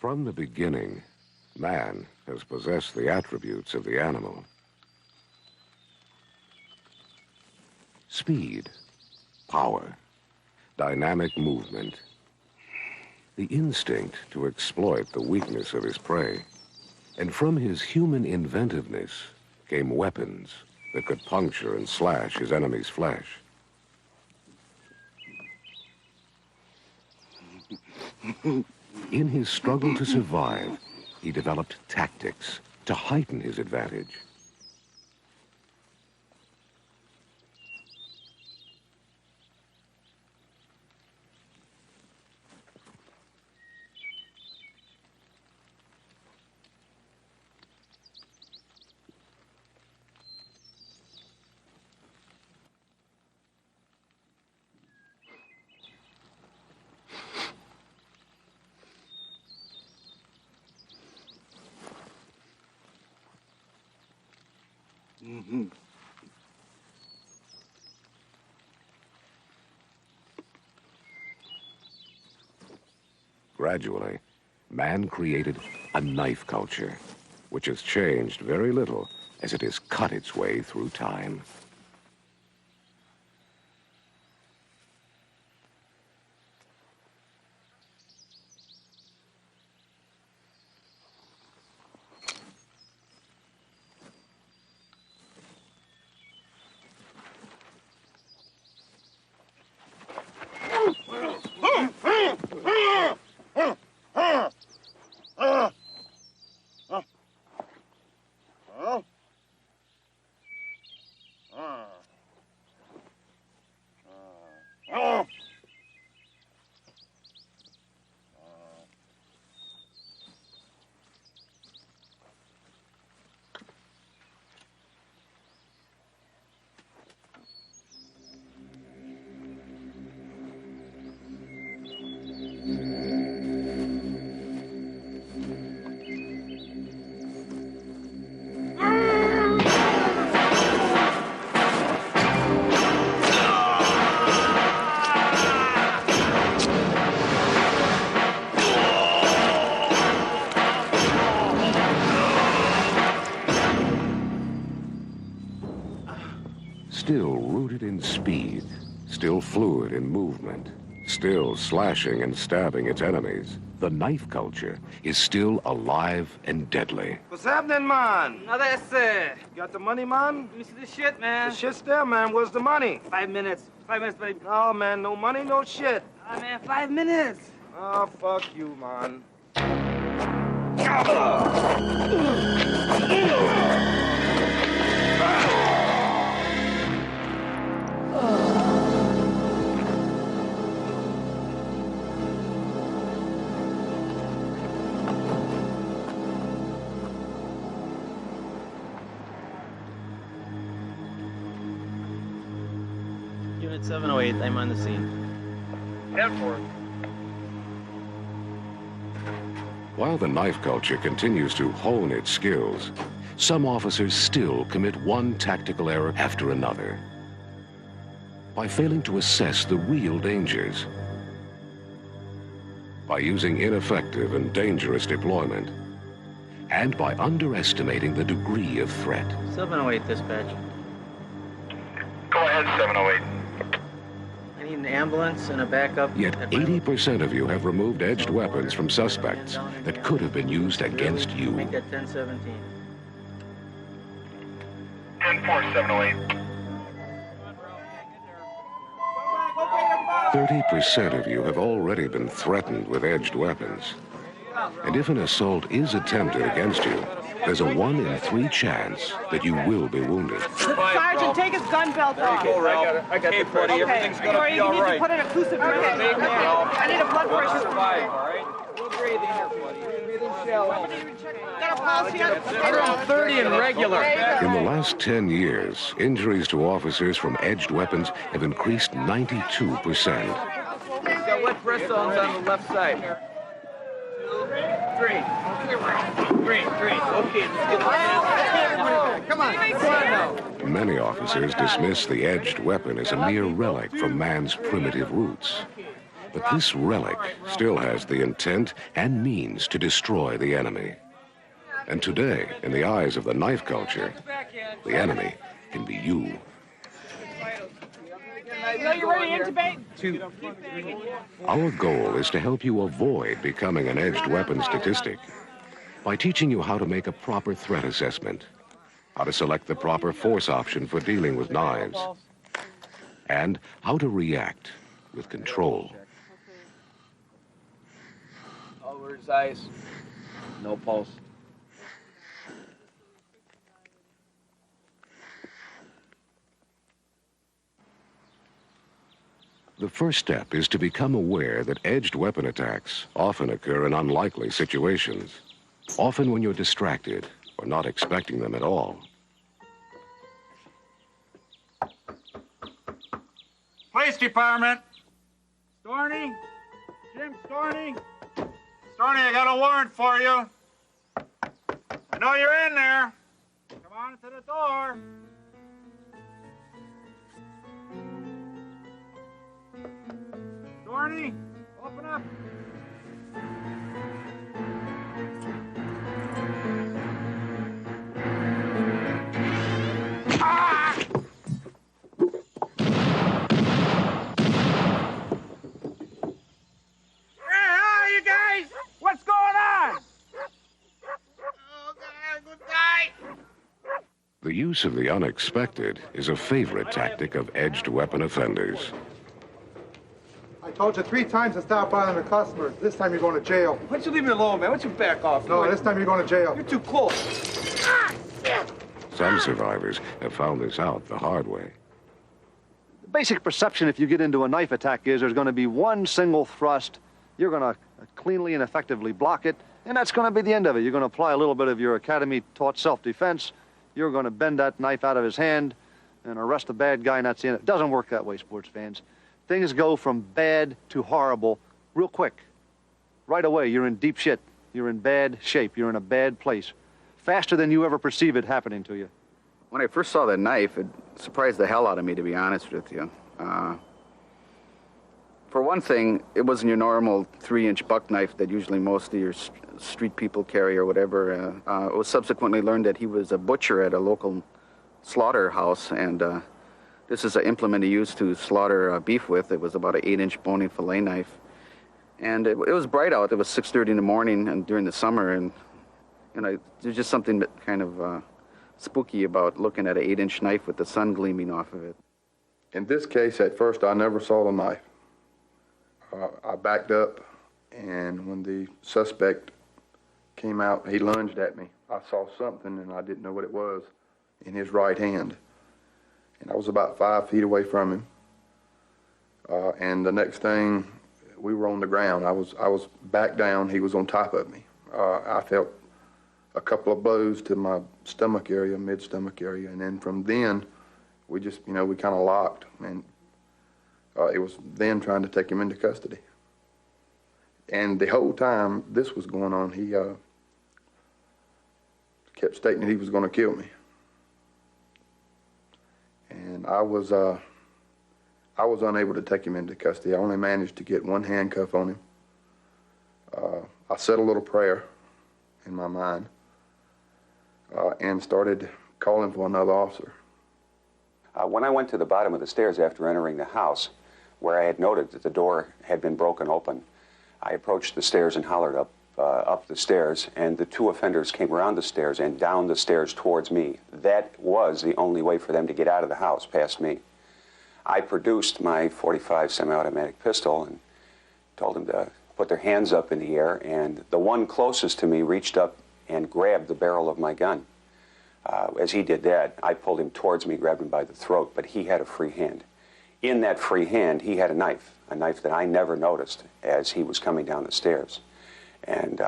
From the beginning, man has possessed the attributes of the animal. Speed, power, dynamic movement, the instinct to exploit the weakness of his prey. And from his human inventiveness came weapons that could puncture and slash his enemy's flesh. In his struggle to survive, he developed tactics to heighten his advantage. Gradually, man created a knife culture, which has changed very little as it has cut its way through time. Still rooted in speed, still fluid in movement, still slashing and stabbing its enemies, the knife culture is still alive and deadly. What's happening, man? Now that's it. You got the money, man? Let me see the shit, man. The shit's there, man. Where's the money? 5 minutes. 5 minutes, buddy. No, man. No money, no shit. Ah, man, 5 minutes. Oh, fuck you, man. Unit 708, I'm on the scene. Head for it. While the knife culture continues to hone its skills, some officers still commit one tactical error after another. By failing to assess the real dangers, by using ineffective and dangerous deployment, and by underestimating the degree of threat. 708, dispatch. Go ahead, 708. I need an ambulance and a backup. Yet 80% of you have removed edged weapons from suspects that could have been used against you. Make that 1017. 10-4, 708. 30% of you have already been threatened with edged weapons. And if an assault is attempted against you, there's a 1 in 3 chance that you will be wounded. Sergeant, take his gun belt off. I got the buddy. Everything's gonna be all You need right. to put an occlusive drip in. Okay. I need a blood pressure. Survive, all right? We'll breathe in here, buddy. Breathe in shallow. Got a pulse yet? 130 and regular. In the last 10 years, injuries to officers from edged weapons have increased 92%. Got wet breast zones on the left side. 2, 3. 3. Okay, let's get the Come on now. Many officers dismiss the edged weapon as a mere relic from man's primitive roots. But this relic still has the intent and means to destroy the enemy. And today, in the eyes of the knife culture, the enemy can be you. You ready to intubate? 2. Our goal is to help you avoid becoming an edged weapon statistic by teaching you how to make a proper threat assessment, how to select the proper force option for dealing with knives, and how to react with control. Over his eyes. No pulse. The first step is to become aware that edged weapon attacks often occur in unlikely situations, often when you're distracted or not expecting them at all. Police Department. Storney? Jim Storney? Storney, I got a warrant for you. I know you're in there. Come on to the door. Storney, open up. Ah! Where are you guys? What's going on? Oh, God, good guy. The use of the unexpected is a favorite tactic of edged weapon offenders. I told you 3 times to stop bothering the customers. This time you're going to jail. Why don't you leave me alone, man? Why don't you back off? No, this time you're going to jail. You're too close. Some survivors have found this out the hard way. The basic perception if you get into a knife attack is there's going to be one single thrust. You're going to cleanly and effectively block it, and that's going to be the end of it. You're going to apply a little bit of your academy-taught self-defense. You're going to bend that knife out of his hand and arrest the bad guy, and that's the end. It doesn't work that way, sports fans. Things go from bad to horrible real quick. Right away, you're in deep shit. You're in bad shape. You're in a bad place. Faster than you ever perceive it happening to you. When I first saw that knife, it surprised the hell out of me, to be honest with you. For one thing, it wasn't your normal 3-inch buck knife that usually most of your street people carry or whatever. It was subsequently learned that he was a butcher at a local slaughterhouse, and this is an implement he used to slaughter beef with. It was about an 8-inch bone-in fillet knife. And it was bright out. It was 6:30 in the morning and during the summer, and there's just something that kind of spooky about looking at an 8-inch knife with the sun gleaming off of it. In this case, at first, I never saw the knife. I backed up, and when the suspect came out, he lunged at me. I saw something, and I didn't know what it was, in his right hand. And I was about 5 feet away from him. And the next thing, we were on the ground. I was back down. He was on top of me. I felt a couple of blows to my stomach area, mid-stomach area, and then from then, we just, we kind of locked, and it was then trying to take him into custody. And the whole time this was going on, he kept stating that he was going to kill me. And I was unable to take him into custody. I only managed to get one handcuff on him. I said a little prayer in my mind and started calling for another officer. When I went to the bottom of the stairs after entering the house, where I had noted that the door had been broken open, I approached the stairs and hollered up the stairs, and the 2 offenders came around the stairs and down the stairs towards me. That was the only way for them to get out of the house, past me. I produced my .45 semi-automatic pistol and told them to put their hands up in the air, and the one closest to me reached up and grabbed the barrel of my gun. As he did that, I pulled him towards me, grabbed him by the throat, but he had a free hand. In that free hand, he had a knife that I never noticed as he was coming down the stairs. And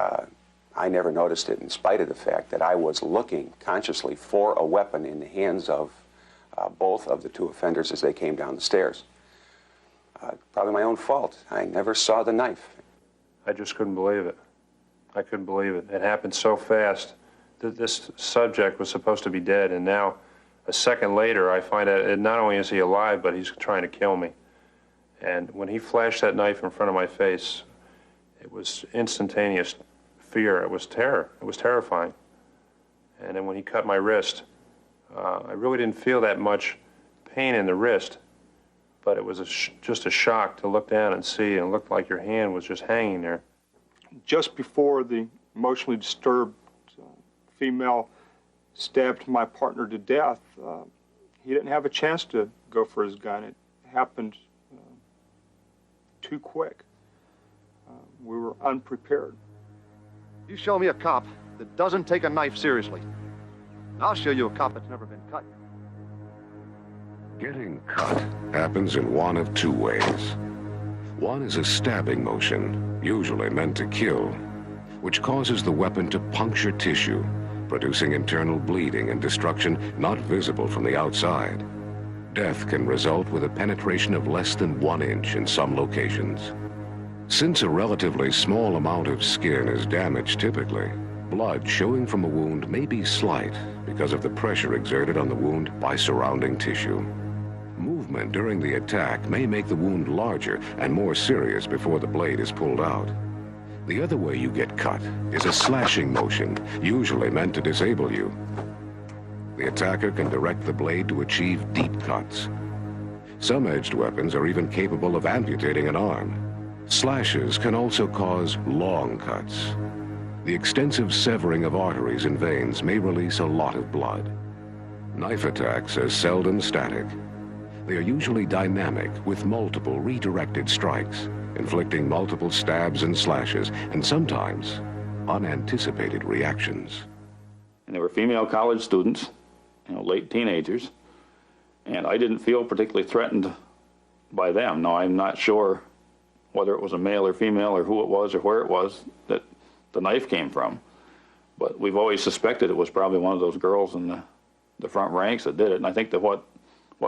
I never noticed it in spite of the fact that I was looking consciously for a weapon in the hands of both of the 2 offenders as they came down the stairs. Probably my own fault. I never saw the knife. I just couldn't believe it. I couldn't believe it. It happened so fast. This subject was supposed to be dead, and now, a second later, I find out not only is he alive, but he's trying to kill me. And when he flashed that knife in front of my face, it was instantaneous fear. It was terror. It was terrifying. And then when he cut my wrist, I really didn't feel that much pain in the wrist, but it was just a shock to look down and see, and it looked like your hand was just hanging there. Just before the emotionally disturbed female stabbed my partner to death, he didn't have a chance to go for his gun. It happened too quick. We were unprepared. You show me a cop that doesn't take a knife seriously, I'll show you a cop that's never been cut. Getting cut happens in one of two ways. One is a stabbing motion, usually meant to kill, which causes the weapon to puncture tissue, producing internal bleeding and destruction not visible from the outside. Death can result with a penetration of less than 1 inch in some locations. Since a relatively small amount of skin is damaged typically, blood showing from a wound may be slight because of the pressure exerted on the wound by surrounding tissue. Movement during the attack may make the wound larger and more serious before the blade is pulled out. The other way you get cut is a slashing motion, usually meant to disable you. The attacker can direct the blade to achieve deep cuts. Some edged weapons are even capable of amputating an arm. Slashes can also cause long cuts. The extensive severing of arteries and veins may release a lot of blood. Knife attacks are seldom static. They are usually dynamic with multiple redirected strikes, inflicting multiple stabs and slashes, and sometimes unanticipated reactions. And they were female college students, late teenagers, and I didn't feel particularly threatened by them. Now, I'm not sure whether it was a male or female or who it was or where it was that the knife came from, but we've always suspected it was probably one of those girls in the front ranks that did it. And I think that what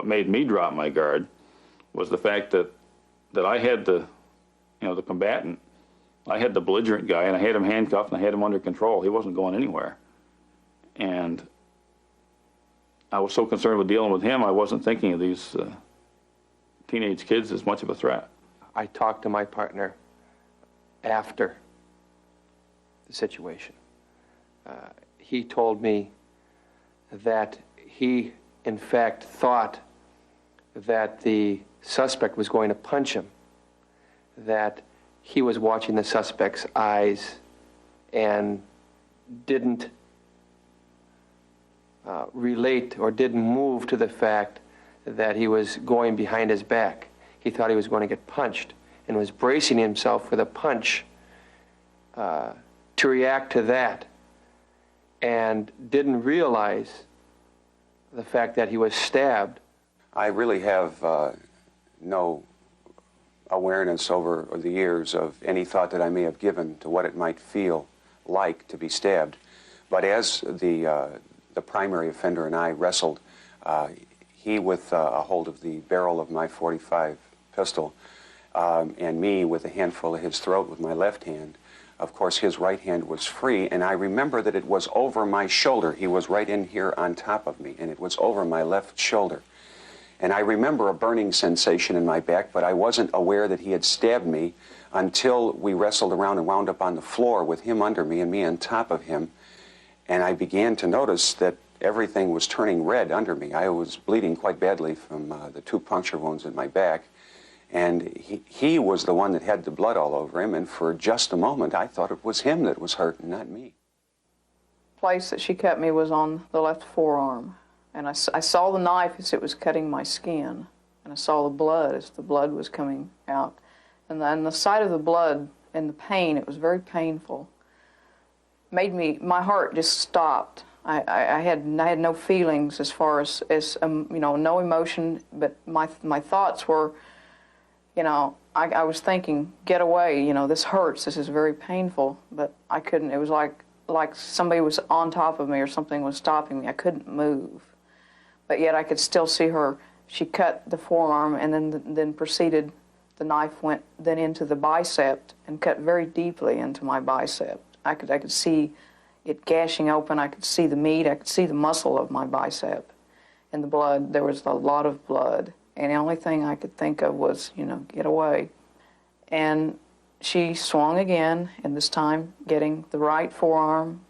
made me drop my guard was the fact that I had the combatant, I had the belligerent guy, and I had him handcuffed and I had him under control. He wasn't going anywhere. And I was so concerned with dealing with him, I wasn't thinking of these teenage kids as much of a threat. I talked to my partner after the situation. He told me that he, in fact, thought that the suspect was going to punch him, that he was watching the suspect's eyes and didn't relate or didn't move to the fact that he was going behind his back. He thought he was going to get punched and was bracing himself for the punch to react to that, and didn't realize the fact that he was stabbed. I really have no awareness over the years of any thought that I may have given to what it might feel like to be stabbed. But as the primary offender and I wrestled, he with a hold of the barrel of my .45 pistol, and me with a handful of his throat with my left hand. Of course, his right hand was free, and I remember that it was over my shoulder. He was right in here on top of me, and it was over my left shoulder. And I remember a burning sensation in my back, but I wasn't aware that he had stabbed me until we wrestled around and wound up on the floor with him under me and me on top of him. And I began to notice that everything was turning red under me. I was bleeding quite badly from the 2 puncture wounds in my back. And he was the one that had the blood all over him, and for just a moment I thought it was him that was hurt and not me. The place that she cut me was on the left forearm, and I saw the knife as it was cutting my skin, and I saw the blood as the blood was coming out. And then the sight of the blood and the pain, it was very painful, made me, my heart just stopped. I had no feelings as far as no emotion, but my thoughts were, I was thinking, get away, this hurts, this is very painful, but I couldn't. It was like somebody was on top of me or something was stopping me. I couldn't move. But yet I could still see her. She cut the forearm and then proceeded, the knife went then into the bicep and cut very deeply into my bicep. I could see it gashing open. I could see the meat. I could see the muscle of my bicep and the blood. There was a lot of blood. And the only thing I could think of was, you know, get away. And she swung again, and this time getting the right forearm,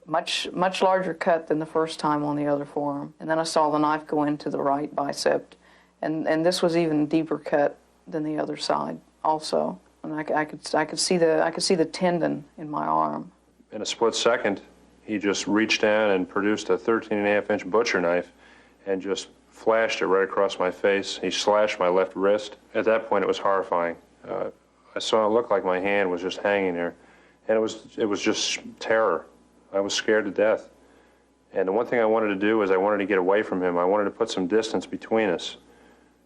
much larger cut than the first time on the other forearm. And then I saw the knife go into the right bicep, and this was even deeper cut than the other side also. And I could see the tendon in my arm. In a split second, he just reached down and produced a 13.5-inch butcher knife and just flashed it right across my face. He slashed my left wrist. At that point, it was horrifying. I saw it look like my hand was just hanging there, and it was just terror. I was scared to death. And the one thing I wanted to do is I wanted to get away from him. I wanted to put some distance between us.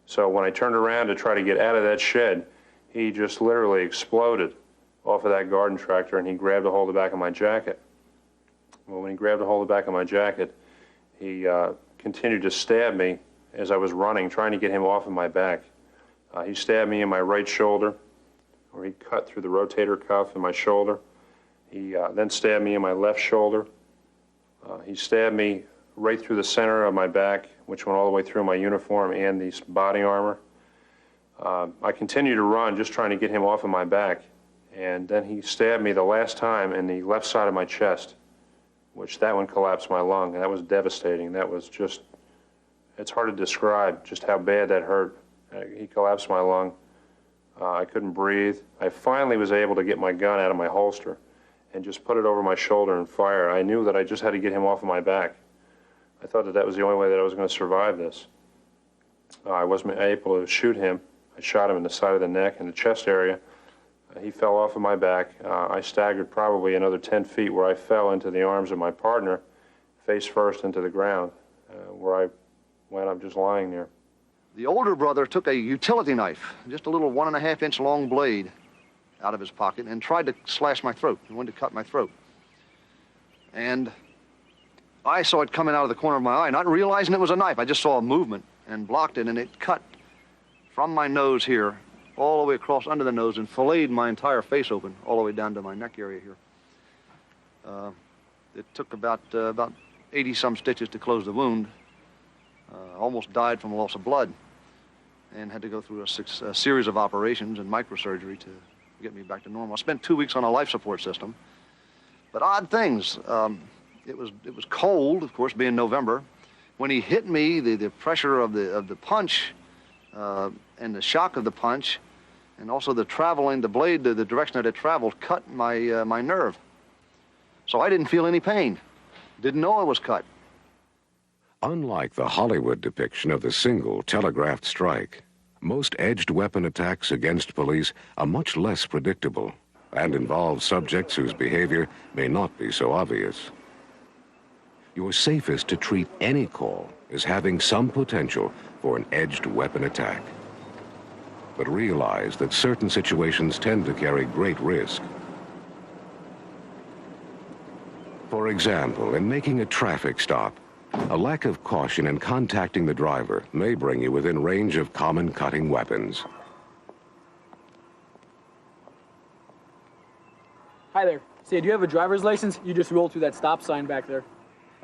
So when I turned around to try to get out of that shed, he just literally exploded off of that garden tractor, and he grabbed a hold of the back of my jacket. Well, when he grabbed a hold of the back of my jacket, he continued to stab me as I was running, trying to get him off of my back. He stabbed me in my right shoulder, where he cut through the rotator cuff in my shoulder. He then stabbed me in my left shoulder. He stabbed me right through the center of my back, which went all the way through my uniform and the body armor. I continued to run, just trying to get him off of my back. And then he stabbed me the last time in the left side of my chest, which that one collapsed my lung, and that was devastating. That was just, it's hard to describe just how bad that hurt. He collapsed my lung. I couldn't breathe. I finally was able to get my gun out of my holster and just put it over my shoulder and fire. I knew that I just had to get him off of my back. I thought that that was the only way that I was going to survive this. I wasn't able to shoot him. I shot him in the side of the neck and the chest area. He fell off of my back. I staggered probably another 10 feet, where I fell into the arms of my partner, face first into the ground, where I wound up just lying there. The older brother took a utility knife, just a little 1.5-inch long blade, out of his pocket and tried to slash my throat. He wanted to cut my throat. And I saw it coming out of the corner of my eye, not realizing it was a knife. I just saw a movement and blocked it, and it cut from my nose here all the way across under the nose and filleted my entire face open all the way down to my neck area here. It took about 80-some stitches to close the wound. Almost died from loss of blood, and had to go through a series of operations and microsurgery to get me back to normal. I spent 2 weeks on a life support system. But odd things. It was cold, of course, being November. When he hit me, the pressure of the punch and the shock of the punch, and also the blade, the direction that it traveled, cut my nerve. So I didn't feel any pain. Didn't know I was cut. Unlike the Hollywood depiction of the single telegraphed strike, most edged weapon attacks against police are much less predictable and involve subjects whose behavior may not be so obvious. You're safest to treat any call as having some potential for an edged weapon attack. But realize that certain situations tend to carry great risk. For example, in making a traffic stop, a lack of caution in contacting the driver may bring you within range of common cutting weapons. Hi there. Say, do you have a driver's license? You just rolled through that stop sign back there.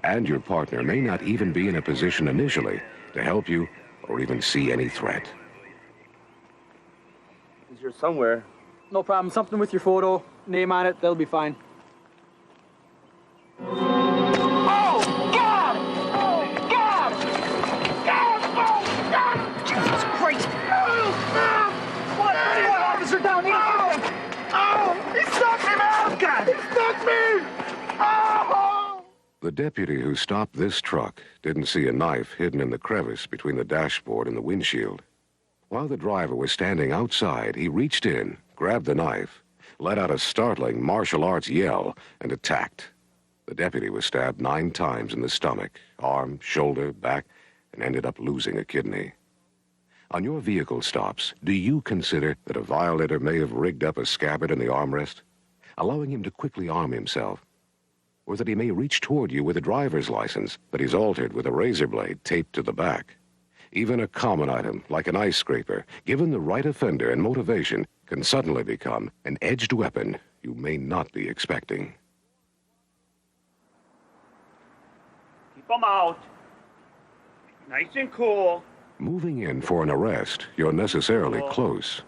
And your partner may not even be in a position initially to help you or even see any threat. He's here somewhere. No problem. Something with your photo, name on it, that'll be fine. The deputy who stopped this truck didn't see a knife hidden in the crevice between the dashboard and the windshield. While the driver was standing outside, he reached in, grabbed the knife, let out a startling martial arts yell, and attacked. The deputy was stabbed 9 times in the stomach, arm, shoulder, back, and ended up losing a kidney. On your vehicle stops, do you consider that a violator may have rigged up a scabbard in the armrest, allowing him to quickly arm himself? Or that he may reach toward you with a driver's license that he's altered with a razor blade taped to the back? Even a common item, like an ice scraper, given the right offender and motivation, can suddenly become an edged weapon you may not be expecting. Keep them out. Nice and cool. Moving in for an arrest, you're necessarily close.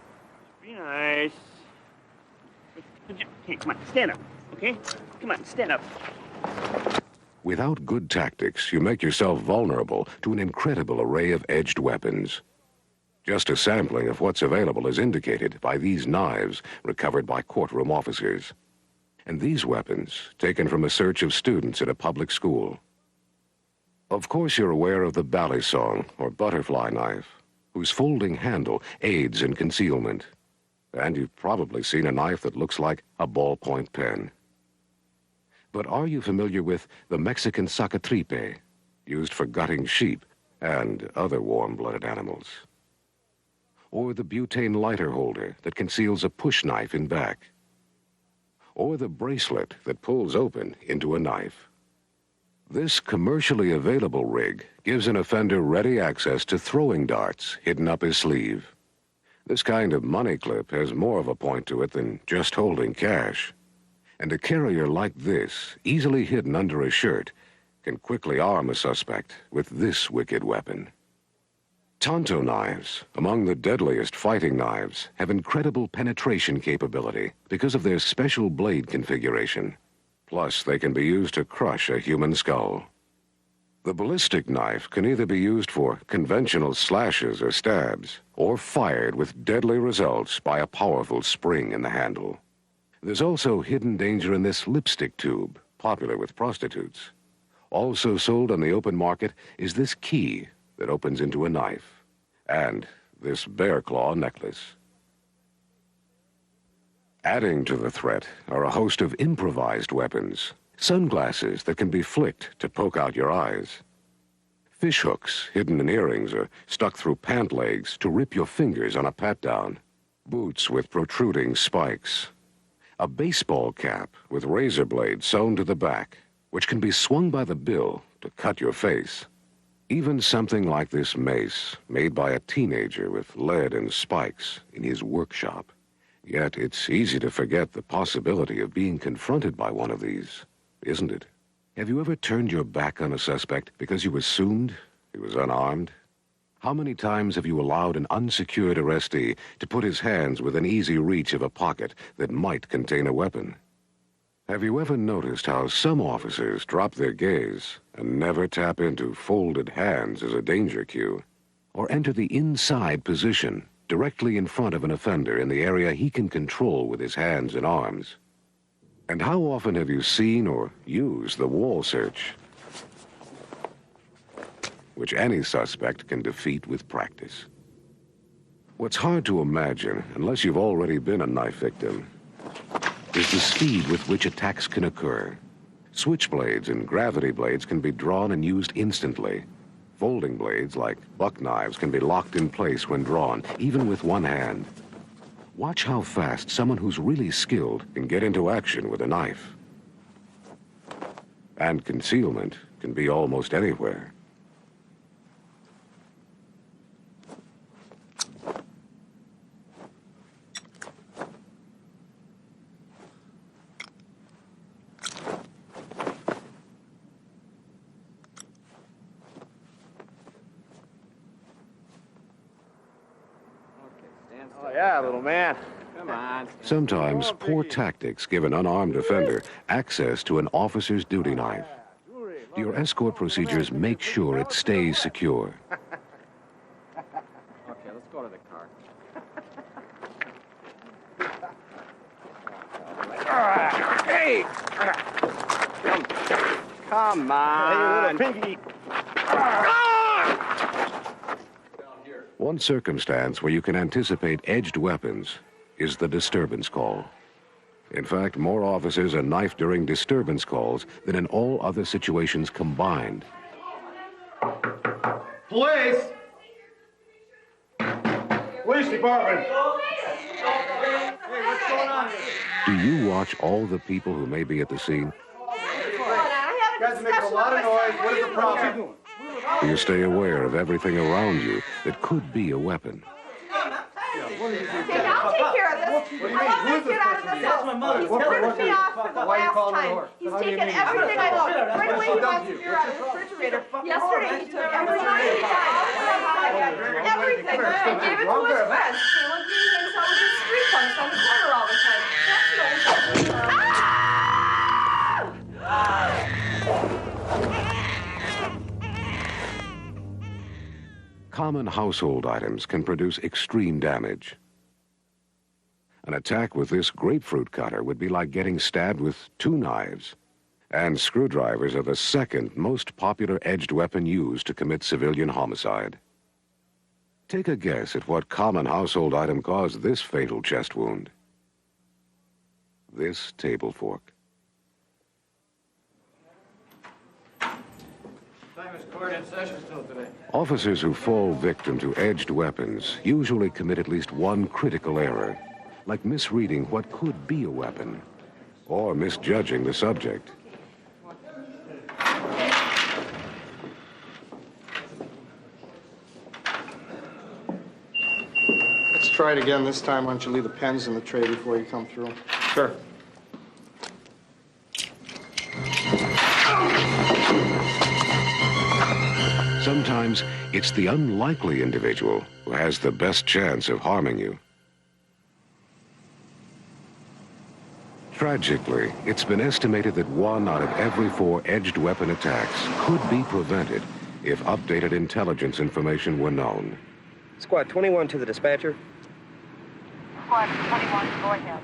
Be nice. Hey, come on, stand up, okay? Come on, stand up. Without good tactics, you make yourself vulnerable to an incredible array of edged weapons. Just a sampling of what's available is indicated by these knives recovered by courtroom officers. And these weapons, taken from a search of students at a public school. Of course, you're aware of the balisong, or butterfly knife, whose folding handle aids in concealment. And you've probably seen a knife that looks like a ballpoint pen. But are you familiar with the Mexican sacatripe, used for gutting sheep and other warm-blooded animals? Or the butane lighter holder that conceals a push knife in back? Or the bracelet that pulls open into a knife? This commercially available rig gives an offender ready access to throwing darts hidden up his sleeve. This kind of money clip has more of a point to it than just holding cash. And a carrier like this, easily hidden under a shirt, can quickly arm a suspect with this wicked weapon. Tonto knives, among the deadliest fighting knives, have incredible penetration capability because of their special blade configuration. Plus, they can be used to crush a human skull. The ballistic knife can either be used for conventional slashes or stabs, or fired with deadly results by a powerful spring in the handle. There's also hidden danger in this lipstick tube, popular with prostitutes. Also sold on the open market is this key that opens into a knife, and this bear claw necklace. Adding to the threat are a host of improvised weapons, sunglasses that can be flicked to poke out your eyes, fish hooks hidden in earrings or stuck through pant legs to rip your fingers on a pat-down, boots with protruding spikes, a baseball cap with razor blades sewn to the back, which can be swung by the bill to cut your face. Even something like this mace, made by a teenager with lead and spikes in his workshop. Yet it's easy to forget the possibility of being confronted by one of these, isn't it? Have you ever turned your back on a suspect because you assumed he was unarmed? How many times have you allowed an unsecured arrestee to put his hands within easy reach of a pocket that might contain a weapon? Have you ever noticed how some officers drop their gaze and never tap into folded hands as a danger cue, or enter the inside position directly in front of an offender in the area he can control with his hands and arms? And how often have you seen or used the wall search, which any suspect can defeat with practice? What's hard to imagine, unless you've already been a knife victim, is the speed with which attacks can occur. Switchblades and gravity blades can be drawn and used instantly. Folding blades, like buck knives, can be locked in place when drawn, even with one hand. Watch how fast someone who's really skilled can get into action with a knife. And concealment can be almost anywhere. Oh, yeah, little man. Come on. Sometimes poor tactics give an unarmed offender access to an officer's duty knife. Do your escort procedures make sure it stays secure? Okay, let's go to the car. Hey! Come on. Hey, little pinky. One circumstance where you can anticipate edged weapons is the disturbance call. In fact, more officers are knifed during disturbance calls than in all other situations combined. Police! Police department! Hey, what's going on here? Do you watch all the people who may be at the scene? You guys are making a lot of noise. What is the problem? Do you stay aware of everything around you that could be a weapon? Okay, I'll take care of this. I want to get out of this house. He's ripped me off for the last time. He's taken everything I own. Right away, he wants to clear out of the refrigerator. Yesterday, he took everything I owned. common household items can produce extreme damage. An attack with this grapefruit cutter would be like getting stabbed with 2 knives. And screwdrivers are the second most popular edged weapon used to commit civilian homicide. Take a guess at what common household item caused this fatal chest wound. This table fork. Time is court in session still today. Officers who fall victim to edged weapons usually commit at least one critical error, like misreading what could be a weapon, or misjudging the subject. Let's try it again. This time, why don't you leave the pens in the tray before you come through? Sure. Sometimes it's the unlikely individual who has the best chance of harming you. Tragically, it's been estimated that 1 out of every 4 edged weapon attacks could be prevented if updated intelligence information were known. Squad 21 to the dispatcher. Squad 21, go ahead.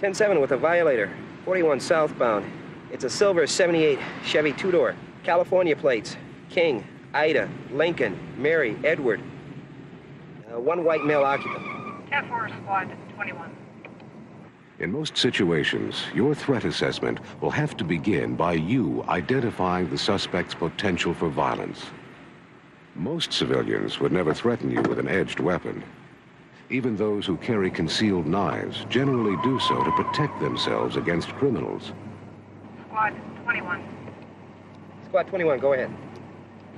10-7 with a violator, 41 southbound. It's a silver 78 Chevy 2-door, California plates, King, Ida, Lincoln, Mary, Edward. 1 white male occupant. 10-4, Squad 21. In most situations, your threat assessment will have to begin by you identifying the suspect's potential for violence. Most civilians would never threaten you with an edged weapon. Even those who carry concealed knives generally do so to protect themselves against criminals. Squad 21. Squad 21, go ahead.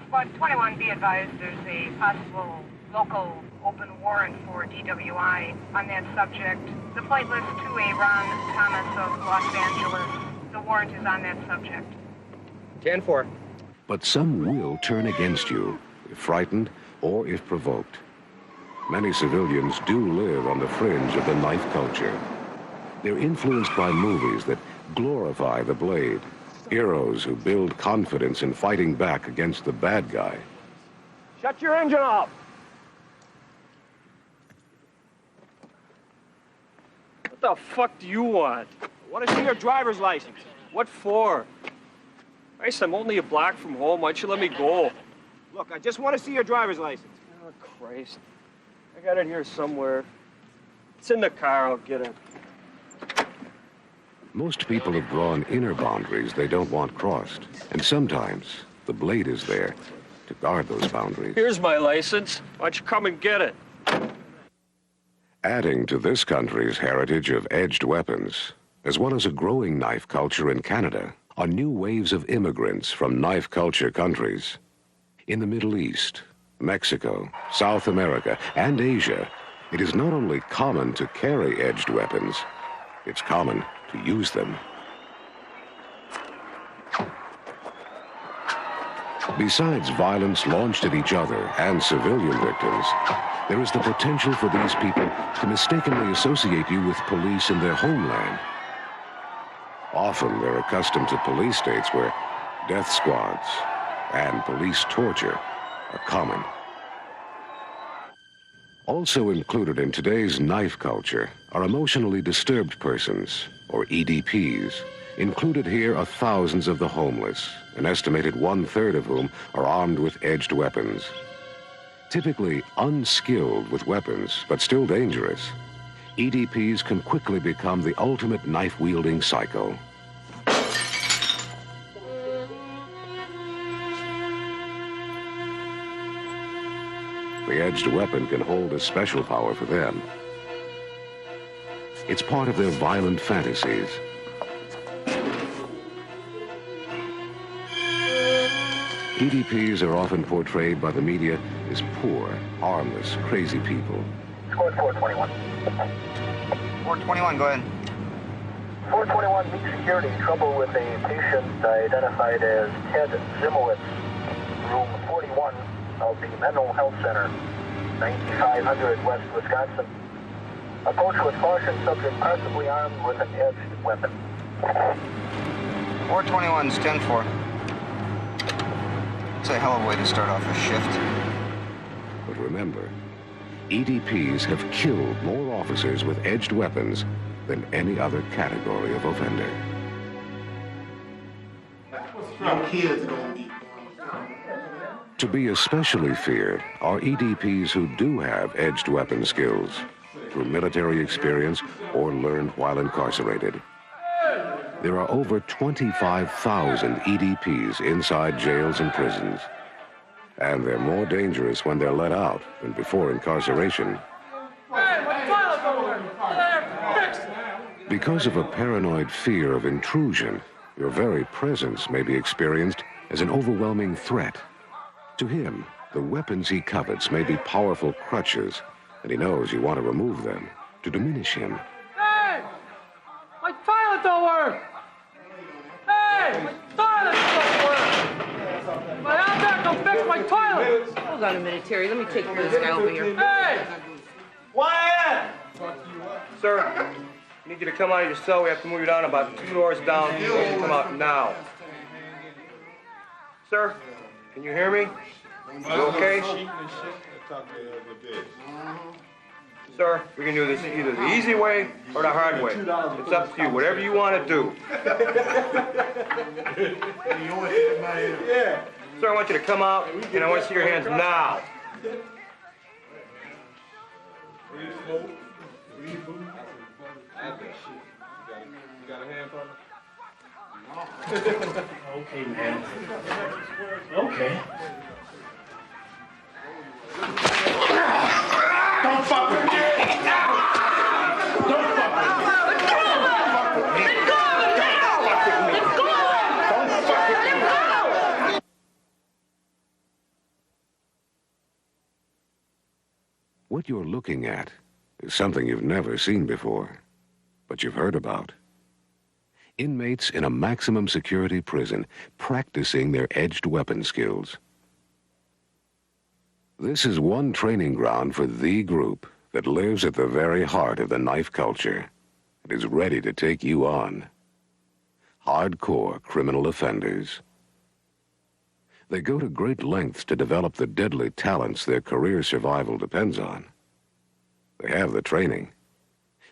Squad 21, be advised there's a possible local open warrant for DWI on that subject. The flight list to a Ron Thomas of Los Angeles. The warrant is on that subject. 10-4. But some will turn against you, if frightened or if provoked. Many civilians do live on the fringe of the knife culture. They're influenced by movies that glorify the blade, heroes who build confidence in fighting back against the bad guy. Shut your engine off! What the fuck do you want? I want to see your driver's license. What for? Christ, I'm only a block from home. Why don't you let me go? Look, I just want to see your driver's license. Oh, Christ. I got it here somewhere. It's in the car. I'll get it. Most people have drawn inner boundaries they don't want crossed. And sometimes the blade is there to guard those boundaries. Here's my license. Why don't you come and get it? Adding to this country's heritage of edged weapons, as well as a growing knife culture in Canada, are new waves of immigrants from knife culture countries. In the Middle East, Mexico, South America, and Asia, it is not only common to carry edged weapons, it's common to use them. Besides violence launched at each other and civilian victims, there is the potential for these people to mistakenly associate you with police in their homeland. Often they're accustomed to police states where death squads and police torture are common. Also included in today's knife culture are emotionally disturbed persons, or EDPs. Included here are thousands of the homeless, an estimated 1/3 of whom are armed with edged weapons. Typically unskilled with weapons, but still dangerous, EDPs can quickly become the ultimate knife-wielding psycho. The edged weapon can hold a special power for them. It's part of their violent fantasies. EDPs are often portrayed by the media as poor, harmless, crazy people. Squad 421. 421, go ahead. 421, meet security. Trouble with a patient identified as Ted Zimowitz, room 41 of the Mental Health Center, 9500 West Wisconsin. Approach with caution, subject possibly armed with an edged weapon. 421's 10-4. It's a hell of a way to start off a shift. But remember, EDPs have killed more officers with edged weapons than any other category of offender. To be especially feared are EDPs who do have edged weapon skills through military experience or learned while incarcerated. There are over 25,000 EDPs inside jails and prisons, and they're more dangerous when they're let out than before incarceration. Because of a paranoid fear of intrusion, your very presence may be experienced as an overwhelming threat. To him, the weapons he covets may be powerful crutches, and he knows you want to remove them to diminish him. Hey! My toilet don't work! Hey! My toilet don't work! My outback don't fix my toilet! Hold on a minute, Terry. Let me take care of this guy over here. Hey! Wyatt! Sir, I need you to come out of your cell. We have to move you down about 2 doors down. You need to come out now. Sir, can you hear me? You okay? Sir, we can do this either the easy way or the hard way. It's up to you, whatever you want to do. Sir, I want you to come out, and I want to see your hands now. Okay, man. Okay. Don't fuck with me. Don't fuck with me. Let go of him now. Let go of him. Don't fuck with me. Let go. What you're looking at is something you've never seen before, but you've heard about. Inmates in a maximum security prison practicing their edged weapon skills. This is one training ground for the group that lives at the very heart of the knife culture and is ready to take you on. Hardcore criminal offenders. They go to great lengths to develop the deadly talents their career survival depends on. They have the training,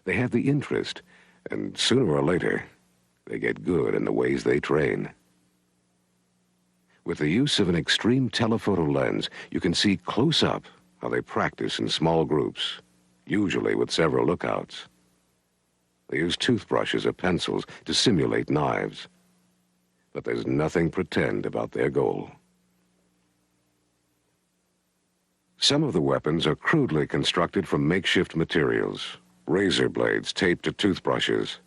they have the interest, and sooner or later, they get good in the ways they train. With the use of an extreme telephoto lens, you can see close up how they practice in small groups, usually with several lookouts. They use toothbrushes or pencils to simulate knives, but there's nothing pretend about their goal. Some of the weapons are crudely constructed from makeshift materials, razor blades taped to toothbrushes,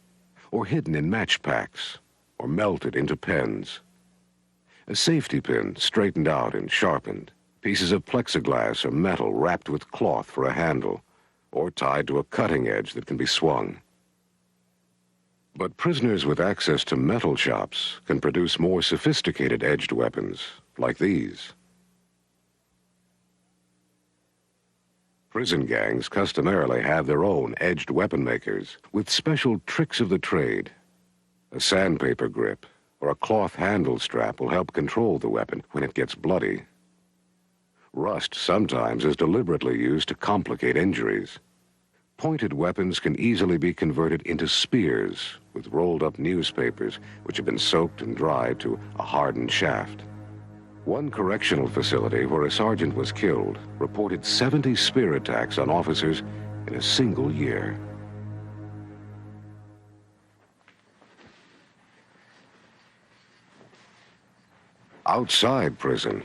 or hidden in match packs, or melted into pens. A safety pin straightened out and sharpened, pieces of plexiglass or metal wrapped with cloth for a handle, or tied to a cutting edge that can be swung. But prisoners with access to metal shops can produce more sophisticated edged weapons, like these. Prison gangs customarily have their own edged weapon makers with special tricks of the trade. A sandpaper grip or a cloth handle strap will help control the weapon when it gets bloody. Rust sometimes is deliberately used to complicate injuries. Pointed weapons can easily be converted into spears with rolled-up newspapers which have been soaked and dried to a hardened shaft. One correctional facility where a sergeant was killed reported 70 spear attacks on officers in a single year. Outside prison,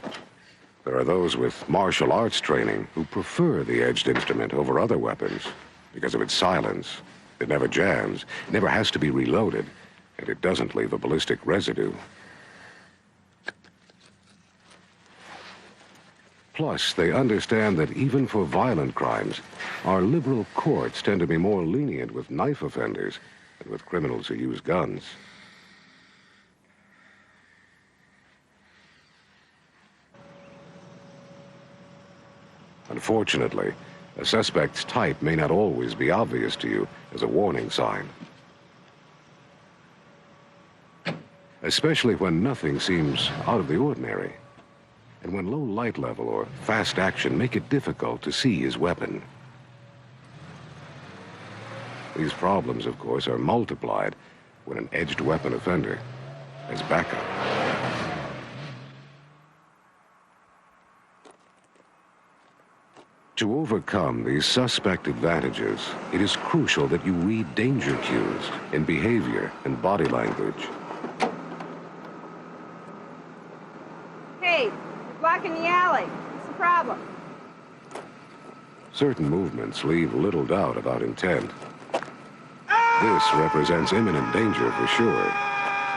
there are those with martial arts training who prefer the edged instrument over other weapons because of its silence. It never jams, never has to be reloaded, and it doesn't leave a ballistic residue. Plus, they understand that even for violent crimes, our liberal courts tend to be more lenient with knife offenders than with criminals who use guns. Unfortunately, a suspect's type may not always be obvious to you as a warning sign. Especially when nothing seems out of the ordinary. and when low light level or fast action make it difficult to see his weapon. These problems, of course, are multiplied when an edged weapon offender has backup. To overcome these suspect advantages, it is crucial that you read danger cues in behavior and body language. Hey, you're blocking the alley. What's the problem? Certain movements leave little doubt about intent. This represents imminent danger for sure.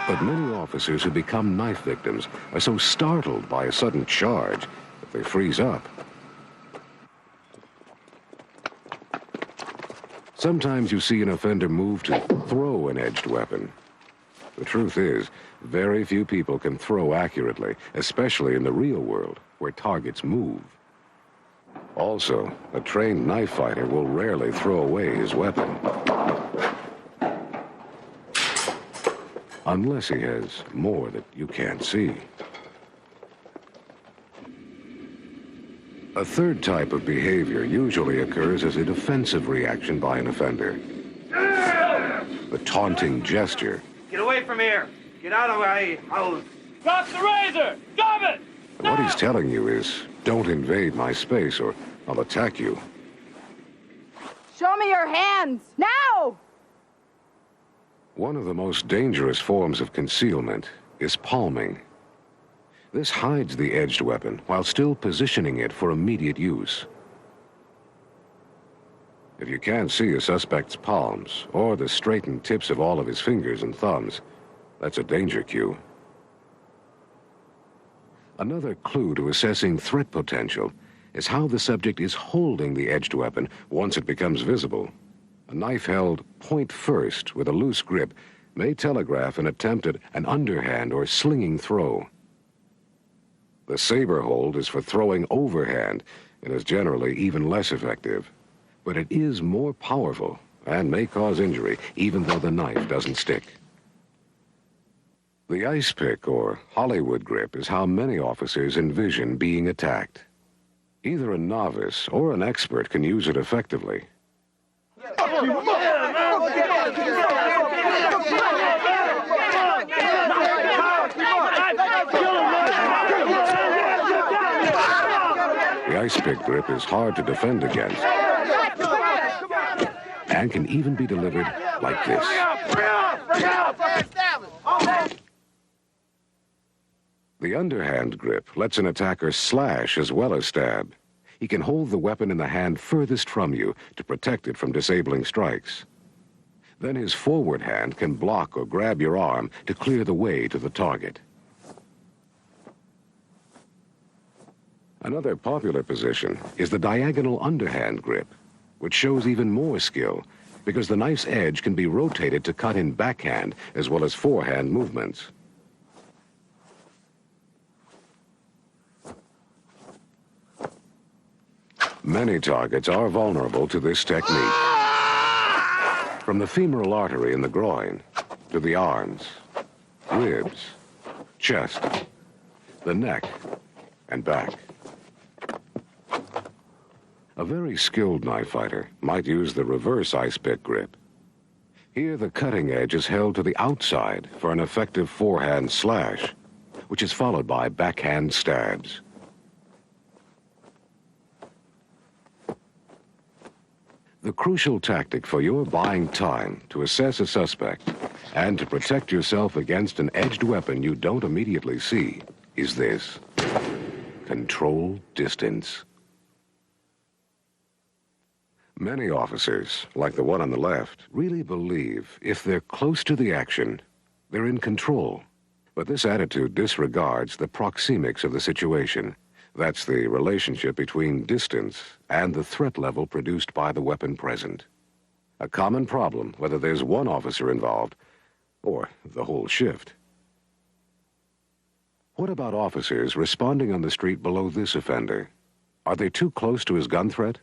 But many officers who become knife victims are so startled by a sudden charge that they freeze up. Sometimes you see an offender move to throw an edged weapon. The truth is, very few people can throw accurately, especially in the real world, where targets move. Also, a trained knife fighter will rarely throw away his weapon, unless he has more that you can't see. A third type of behavior usually occurs as a defensive reaction by an offender. The taunting gesture. Get away from here. Get out of the way. Drop the razor. Drop it. What he's telling you is, don't invade my space or I'll attack you. Show me your hands, now! One of the most dangerous forms of concealment is palming. This hides the edged weapon while still positioning it for immediate use. If you can't see a suspect's palms or the straightened tips of all of his fingers and thumbs, that's a danger cue. Another clue to assessing threat potential is how the subject is holding the edged weapon once it becomes visible. A knife held point first with a loose grip may telegraph an attempt at an underhand or slinging throw. The saber hold is for throwing overhand and is generally even less effective. But it is more powerful and may cause injury even though the knife doesn't stick. The ice pick or Hollywood grip is how many officers envision being attacked. Either a novice or an expert can use it effectively. The ice pick grip is hard to defend against and can even be delivered like this. The underhand grip lets an attacker slash as well as stab. He can hold the weapon in the hand furthest from you to protect it from disabling strikes. Then his forward hand can block or grab your arm to clear the way to the target. Another popular position is the diagonal underhand grip, which shows even more skill because the knife's edge can be rotated to cut in backhand as well as forehand movements. Many targets are vulnerable to this technique. From the femoral artery in the groin to the arms, ribs, chest, the neck, and back. A very skilled knife fighter might use the reverse ice pick grip. Here the cutting edge is held to the outside for an effective forehand slash, which is followed by backhand stabs. The crucial tactic for your buying time to assess a suspect and to protect yourself against an edged weapon you don't immediately see is this: control distance. Many officers, like the one on the left, really believe if they're close to the action, they're in control. But this attitude disregards the proxemics of the situation. That's the relationship between distance and the threat level produced by the weapon present. A common problem whether there's one officer involved or the whole shift. What about officers responding on the street below this offender? Are they too close to his gun threat?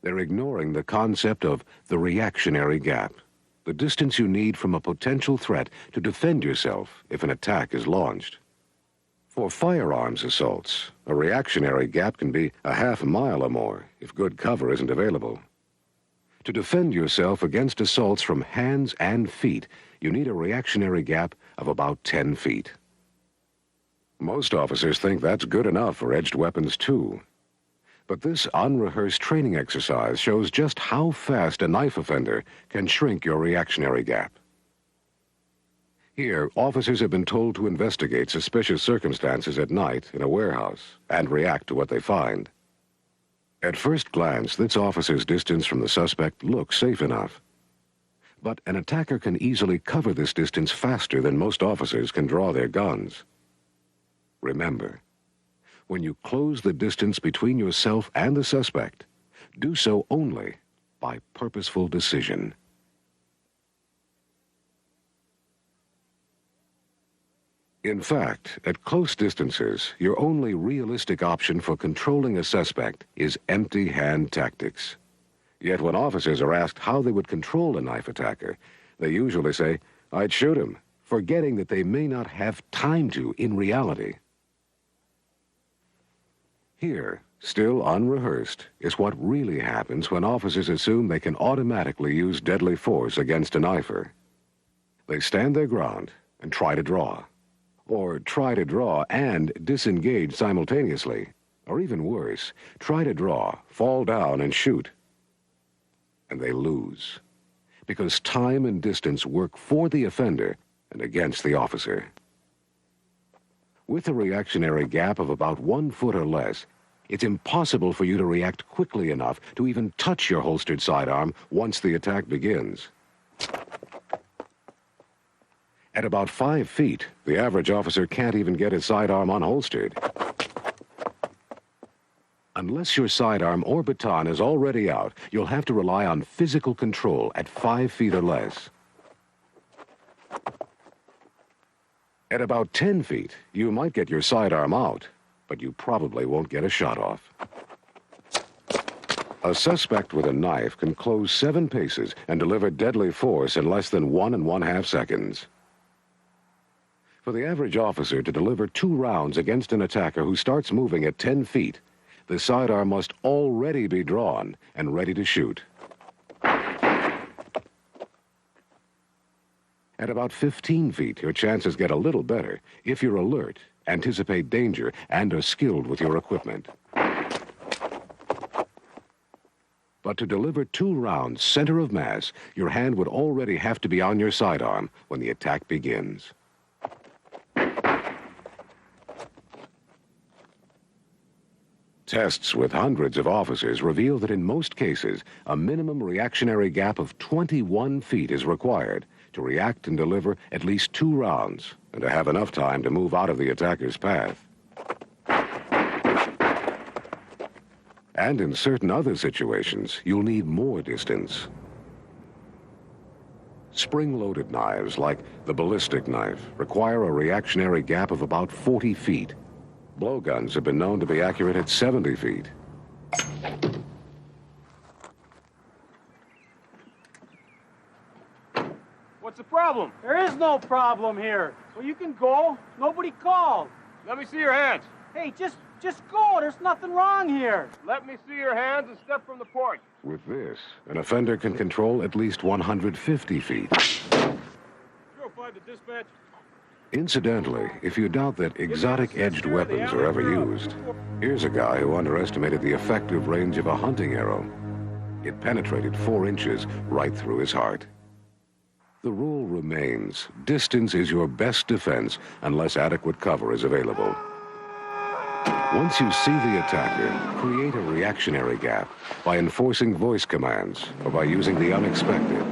They're ignoring the concept of the reactionary gap, the distance you need from a potential threat to defend yourself if an attack is launched. For firearms assaults, a reactionary gap can be a half mile or more if good cover isn't available. To defend yourself against assaults from hands and feet, you need a reactionary gap of about 10 feet. Most officers think that's good enough for edged weapons too. But this unrehearsed training exercise shows just how fast a knife offender can shrink your reactionary gap. Here, officers have been told to investigate suspicious circumstances at night in a warehouse and react to what they find. At first glance, this officer's distance from the suspect looks safe enough. But an attacker can easily cover this distance faster than most officers can draw their guns. Remember, when you close the distance between yourself and the suspect, do so only by purposeful decision. In fact, at close distances, your only realistic option for controlling a suspect is empty-hand tactics. Yet when officers are asked how they would control a knife attacker, they usually say, "I'd shoot him," forgetting that they may not have time to in reality. Here, still unrehearsed, is what really happens when officers assume they can automatically use deadly force against a knifer. They stand their ground and try to draw. Or try to draw and disengage simultaneously. Or even worse, try to draw, fall down, and shoot. And they lose. Because time and distance work for the offender and against the officer. With a reactionary gap of about 1 foot or less, it's impossible for you to react quickly enough to even touch your holstered sidearm once the attack begins. At about 5 feet, the average officer can't even get his sidearm unholstered. Unless your sidearm or baton is already out, you'll have to rely on physical control at 5 feet or less. At about 10 feet, you might get your sidearm out, but you probably won't get a shot off. A suspect with a knife can close 7 paces and deliver deadly force in less than 1 1/2 seconds. For the average officer to deliver 2 rounds against an attacker who starts moving at 10 feet, the sidearm must already be drawn and ready to shoot. At about 15 feet, your chances get a little better if you're alert, anticipate danger, and are skilled with your equipment. But to deliver 2 rounds center of mass, your hand would already have to be on your sidearm when the attack begins. Tests with hundreds of officers reveal that in most cases, a minimum reactionary gap of 21 feet is required to react and deliver at least 2 rounds and to have enough time to move out of the attacker's path. And in certain other situations, you'll need more distance. Spring-loaded knives, like the ballistic knife, require a reactionary gap of about 40 feet. Blowguns have been known to be accurate at 70 feet. What's the problem? There is no problem here. Well, you can go. Nobody called. Let me see your hands. Hey, just go. There's nothing wrong here. Let me see your hands and step from the porch. With this, an offender can control at least 150 feet. 05 to dispatch. Incidentally, if you doubt that exotic edged weapons are ever used, here's a guy who underestimated the effective range of a hunting arrow. It penetrated 4 inches right through his heart. The rule remains, distance is your best defense unless adequate cover is available. Once you see the attacker, create a reactionary gap by enforcing voice commands or by using the unexpected,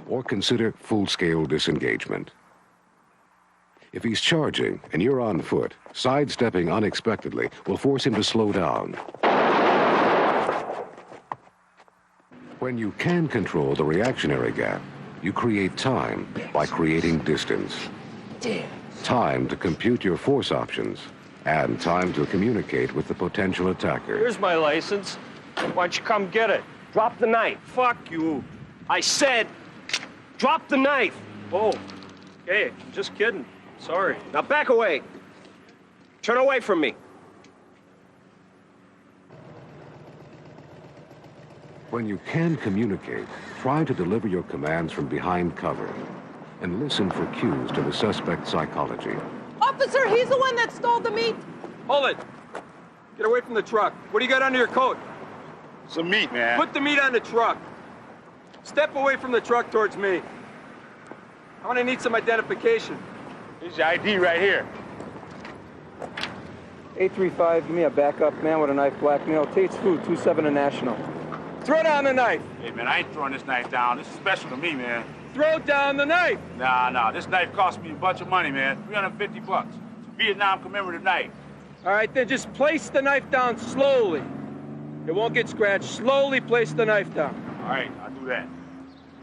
or consider full-scale disengagement. If he's charging and you're on foot, sidestepping unexpectedly will force him to slow down. When you can control the reactionary gap, you create time by creating distance. Time to compute your force options, and time to communicate with the potential attacker. Here's my license. Why don't you come get it? Drop the knife. Fuck you. I said, drop the knife. Oh, okay, just kidding. Sorry. Now back away. Turn away from me. When you can communicate, try to deliver your commands from behind cover and listen for cues to the suspect's psychology. Officer, he's the one that stole the meat. Hold it. Get away from the truck. What do you got under your coat? Some meat, man. Put the meat on the truck. Step away from the truck towards me. I'm gonna need some identification. Here's your ID right here. 835, give me a backup man with a knife, black male. Tate's Food, 27 and National. Throw down the knife. Hey, man, I ain't throwing this knife down. This is special to me, man. Throw down the knife. Nah, this knife cost me a bunch of money, man. 350 bucks. It's a Vietnam commemorative knife. All right, then just place the knife down slowly. It won't get scratched. Slowly place the knife down. All right, I'll do that.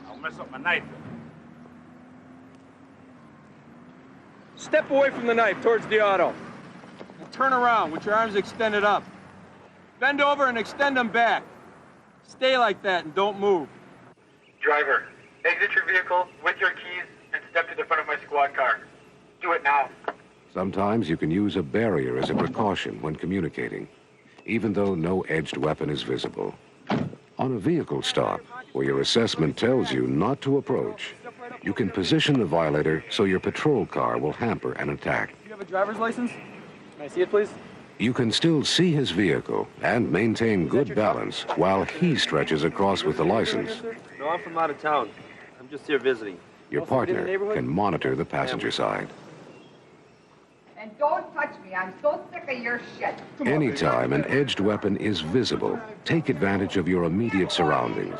I'll mess up my knife. Step away from the knife towards the auto. And turn around with your arms extended up. Bend over and extend them back. Stay like that and don't move. Driver, exit your vehicle with your keys and step to the front of my squad car. Do it now. Sometimes you can use a barrier as a precaution when communicating, even though no edged weapon is visible. On a vehicle stop, where your assessment tells you not to approach, you can position the violator so your patrol car will hamper an attack. Do you have a driver's license? Can I see it, please? You can still see his vehicle and maintain good balance while he stretches across with the license. No, I'm from out of town. I'm just here visiting. Your partner can monitor the passenger side. And don't touch me. I'm so sick of your shit. Anytime an edged weapon is visible, take advantage of your immediate surroundings.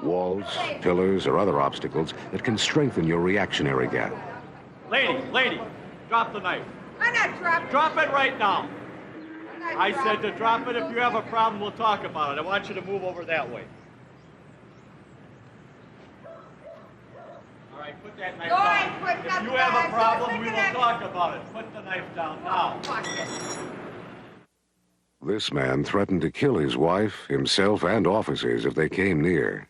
Walls, pillars, or other obstacles that can strengthen your reactionary gap. Lady, drop the knife. I'm not dropping. Drop it right now. I said to drop it. If you have a problem, we'll talk about it. I want you to move over that way. All right, put that knife down. If you have a problem, we will talk about it. Put the knife down now. This man threatened to kill his wife, himself, and officers if they came near.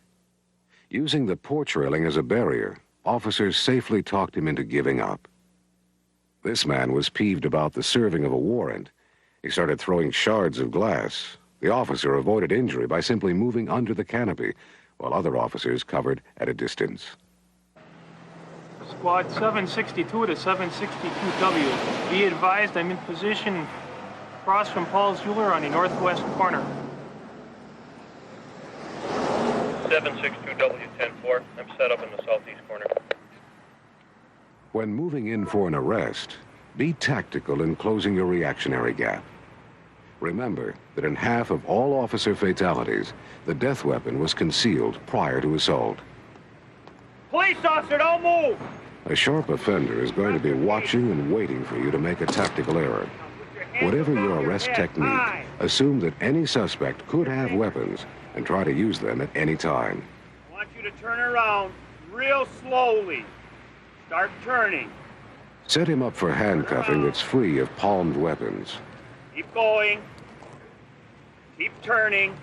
Using the porch railing as a barrier, officers safely talked him into giving up. This man was peeved about the serving of a warrant. He started throwing shards of glass. The officer avoided injury by simply moving under the canopy, while other officers covered at a distance. Squad 762 to 762W. Be advised, I'm in position across from Paul's Jeweler on the northwest corner. 762W 10-4. I'm set up in the southeast corner. When moving in for an arrest, be tactical in closing your reactionary gap. Remember that in half of all officer fatalities, the death weapon was concealed prior to assault. Police officer, don't move! A sharp offender is going to be watching and waiting for you to make a tactical error. Whatever your arrest technique, assume that any suspect could have weapons and try to use them at any time. I want you to turn around real slowly. Start turning. Set him up for handcuffing that's free of palmed weapons. Keep going. Keep turning.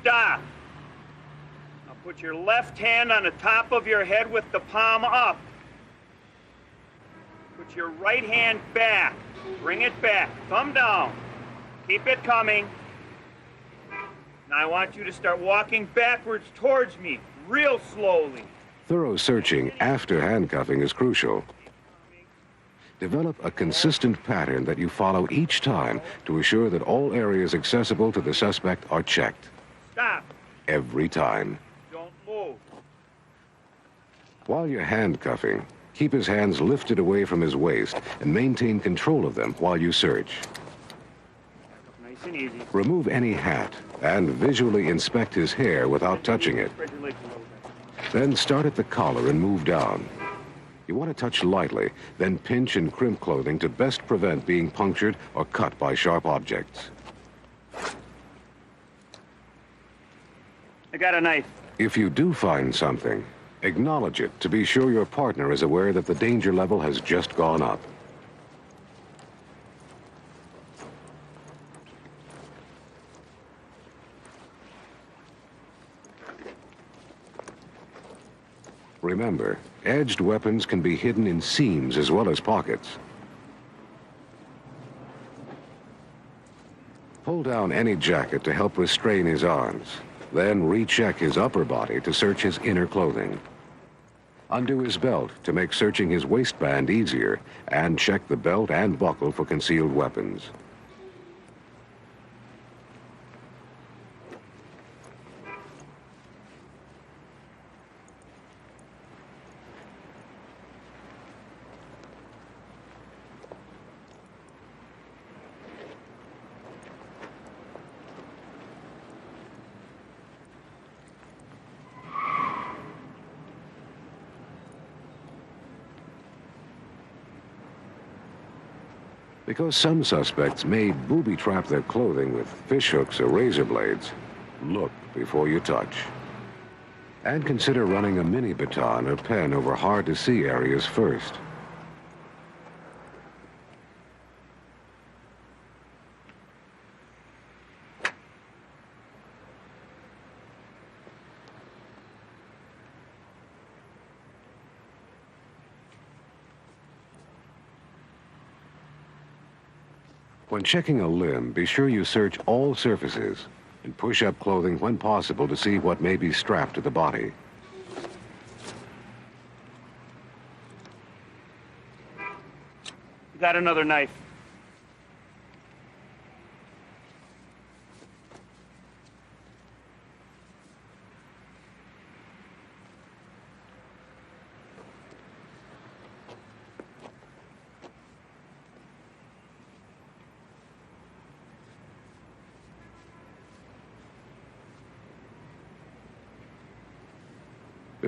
Stop. Now put your left hand on the top of your head with the palm up. Put your right hand back. Bring it back. Thumb down. Keep it coming. Now I want you to start walking backwards towards me, real slowly. Thorough searching after handcuffing is crucial. Develop a consistent pattern that you follow each time to assure that all areas accessible to the suspect are checked. Stop. Every time. Don't move. While you're handcuffing, keep his hands lifted away from his waist and maintain control of them while you search. Nice and easy. Remove any hat and visually inspect his hair without touching it. Then start at the collar and move down. You want to touch lightly, then pinch and crimp clothing to best prevent being punctured or cut by sharp objects. I got a knife. If you do find something, acknowledge it to be sure your partner is aware that the danger level has just gone up. Remember, edged weapons can be hidden in seams as well as pockets. Pull down any jacket to help restrain his arms. Then recheck his upper body to search his inner clothing. Undo his belt to make searching his waistband easier, and check the belt and buckle for concealed weapons. Because some suspects may booby-trap their clothing with fish hooks or razor blades, look before you touch. And consider running a mini baton or pen over hard-to-see areas first. When checking a limb, be sure you search all surfaces and push up clothing when possible to see what may be strapped to the body. You got another knife.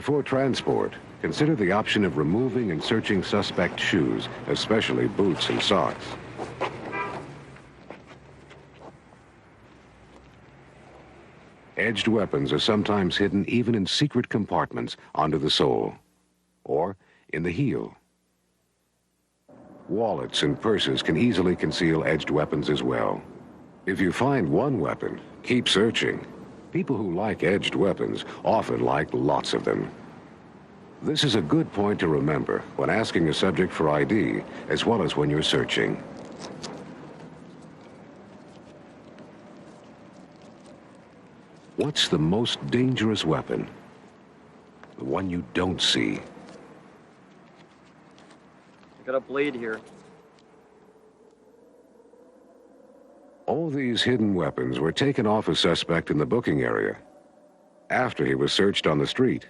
Before transport, consider the option of removing and searching suspect shoes, especially boots and socks. Edged weapons are sometimes hidden even in secret compartments under the sole, or in the heel. Wallets and purses can easily conceal edged weapons as well. If you find one weapon, keep searching. People who like edged weapons often like lots of them. This is a good point to remember when asking a subject for ID, as well as when you're searching. What's the most dangerous weapon? The one you don't see. I got a blade here. All these hidden weapons were taken off a suspect in the booking area after he was searched on the street.